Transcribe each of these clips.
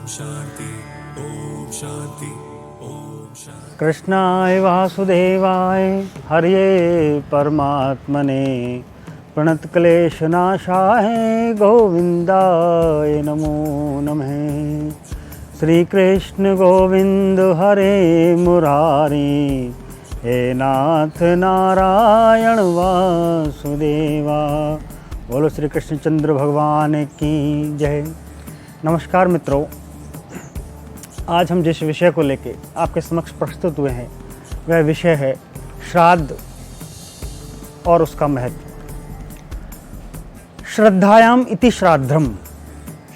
शांति ओम शांति ओम शांति। कृष्णाय वासुदेवाय हरये परमात्मने प्रणतक्लेशनाशाय गोविंदाय नमो नमः। श्री कृष्ण गोविंद हरे मुरारी, हे नाथ नारायण वासुदेवा। बोलो श्री कृष्णचंद्र भगवान की जय। नमस्कार मित्रों, आज हम जिस विषय को लेके आपके समक्ष प्रस्तुत हुए हैं वह विषय है श्राद्ध और उसका महत्व। श्रद्धायाम इति श्राद्धम,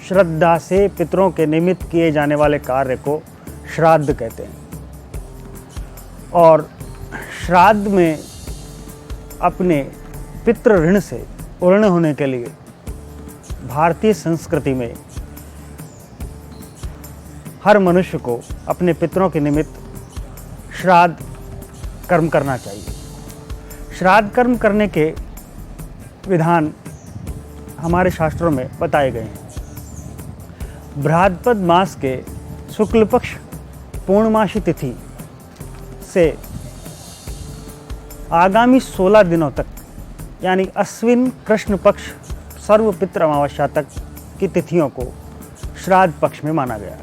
श्रद्धा से पितरों के निमित्त किए जाने वाले कार्य को श्राद्ध कहते हैं। और श्राद्ध में अपने पितृ ऋण से पूर्ण होने के लिए भारतीय संस्कृति में हर मनुष्य को अपने पितरों के निमित्त श्राद्ध कर्म करना चाहिए। श्राद्ध कर्म करने के विधान हमारे शास्त्रों में बताए गए हैं। भाद्रपद मास के शुक्ल पक्ष पूर्णमासी तिथि से आगामी 16 दिनों तक, यानी अश्विन कृष्ण पक्ष सर्व पितृ अमावस्या तक की तिथियों को श्राद्ध पक्ष में माना गया।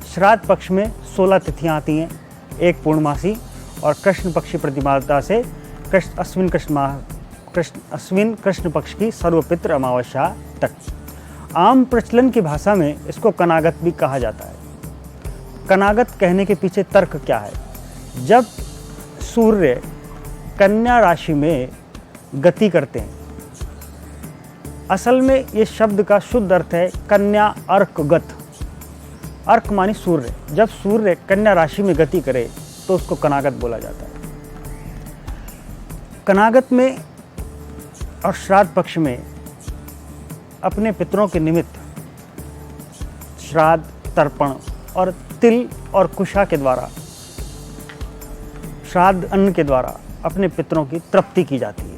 श्राद्ध पक्ष में 16 तिथियां आती हैं, एक पूर्णमासी और कृष्ण पक्षी प्रतिमाता से अश्विन कृष्ण पक्ष की सर्वपितृ अमावस्या तक। आम प्रचलन की भाषा में इसको कनागत भी कहा जाता है। कनागत कहने के पीछे तर्क क्या है? जब सूर्य कन्या राशि में गति करते हैं, असल में ये शब्द का शुद्ध अर्थ है कन्या अर्कगत। अर्क मानी सूर्य। जब सूर्य कन्या राशि में गति करे तो उसको कनागत बोला जाता है। कनागत में और श्राद्ध पक्ष में अपने पितरों के निमित्त श्राद्ध, तर्पण और तिल और कुशा के द्वारा, श्राद्ध अन्न के द्वारा अपने पितरों की तृप्ति की जाती है।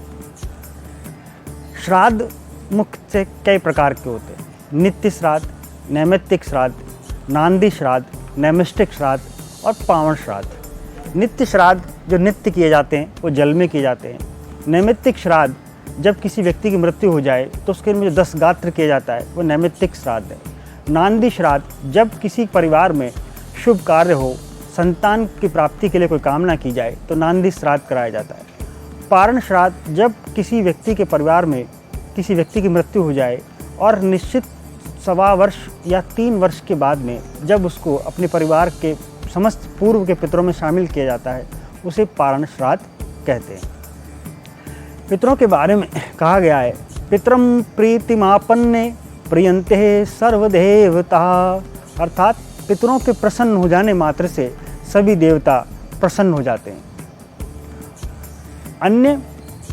श्राद्ध मुख्य से कई प्रकार के होते हैं। नित्य श्राद्ध, नैमित्तिक श्राद्ध, नांदी श्राद्ध, नैमिष्टिक श्राद्ध और पावन श्राद्ध। नित्य श्राद्ध जो नित्य किए जाते हैं वो जल में किए जाते हैं। नैमित्तिक श्राद्ध जब किसी व्यक्ति की मृत्यु हो जाए तो उसके में जो 10 गात्र किया जाता है वो नैमित्तिक श्राद्ध है। नांदी श्राद्ध जब किसी परिवार में शुभ कार्य हो, संतान की प्राप्ति के लिए कोई कामना की जाए तो नांदी श्राद्ध कराया जाता है। पारण श्राद्ध जब किसी व्यक्ति के परिवार में किसी व्यक्ति की मृत्यु हो जाए और निश्चित 1.25 वर्ष या 3 वर्ष के बाद में जब उसको अपने परिवार के समस्त पूर्व के पितरों में शामिल किया जाता है, उसे पारण श्राद्ध कहते हैं। पितरों के बारे में कहा गया है, पितरम प्रीतिमापन्ने प्रियंते सर्वदेवता, अर्थात पितरों के प्रसन्न हो जाने मात्र से सभी देवता प्रसन्न हो जाते हैं। अन्य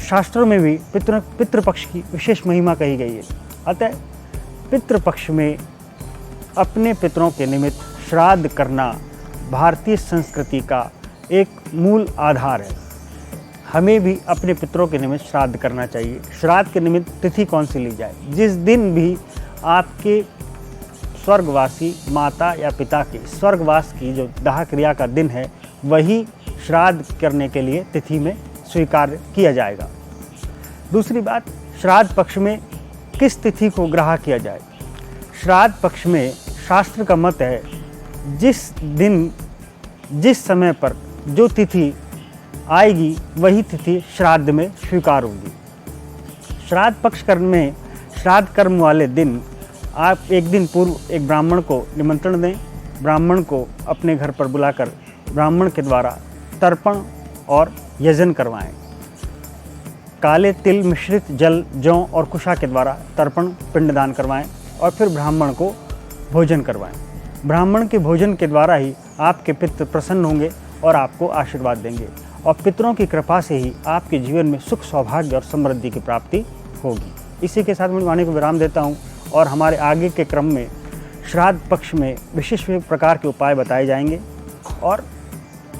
शास्त्रों में भी पितृपक्ष की विशेष महिमा कही गई है। अतः पितृपक्ष में अपने पितरों के निमित्त श्राद्ध करना भारतीय संस्कृति का एक मूल आधार है। हमें भी अपने पितरों के निमित्त श्राद्ध करना चाहिए। श्राद्ध के निमित्त तिथि कौन सी ली जाए? जिस दिन भी आपके स्वर्गवासी माता या पिता के स्वर्गवास की जो दाह क्रिया का दिन है, वही श्राद्ध करने के लिए तिथि में स्वीकार किया जाएगा। दूसरी बात, श्राद्ध पक्ष में किस तिथि को ग्रह किया जाए? श्राद्ध पक्ष में शास्त्र का मत है, जिस दिन जिस समय पर जो तिथि आएगी वही तिथि श्राद्ध में स्वीकार होगी। श्राद्ध पक्ष कर्म में श्राद्ध कर्म वाले दिन आप एक दिन पूर्व एक ब्राह्मण को निमंत्रण दें। ब्राह्मण को अपने घर पर बुलाकर ब्राह्मण के द्वारा तर्पण और यजन करवाएं। काले तिल मिश्रित जल, जौ और कुशा के द्वारा तर्पण पिंडदान करवाएं और फिर ब्राह्मण को भोजन करवाएं। ब्राह्मण के भोजन के द्वारा ही आपके पितृ प्रसन्न होंगे और आपको आशीर्वाद देंगे, और पितरों की कृपा से ही आपके जीवन में सुख, सौभाग्य और समृद्धि की प्राप्ति होगी। इसी के साथ मैं वाणी को विराम देता हूँ और हमारे आगे के क्रम में श्राद्ध पक्ष में विशिष्ट प्रकार के उपाय बताए जाएंगे और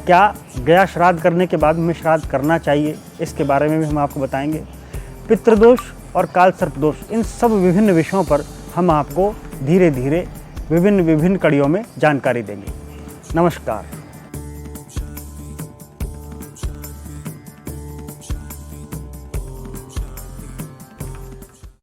क्या गया श्राद्ध करने के बाद हमें श्राद्ध करना चाहिए, इसके बारे में भी हम आपको बताएंगे। पितृदोष और काल सर्प दोष, इन सब विभिन्न विषयों पर हम आपको धीरे धीरे विभिन्न विभिन्न कड़ियों में जानकारी देंगे। नमस्कार।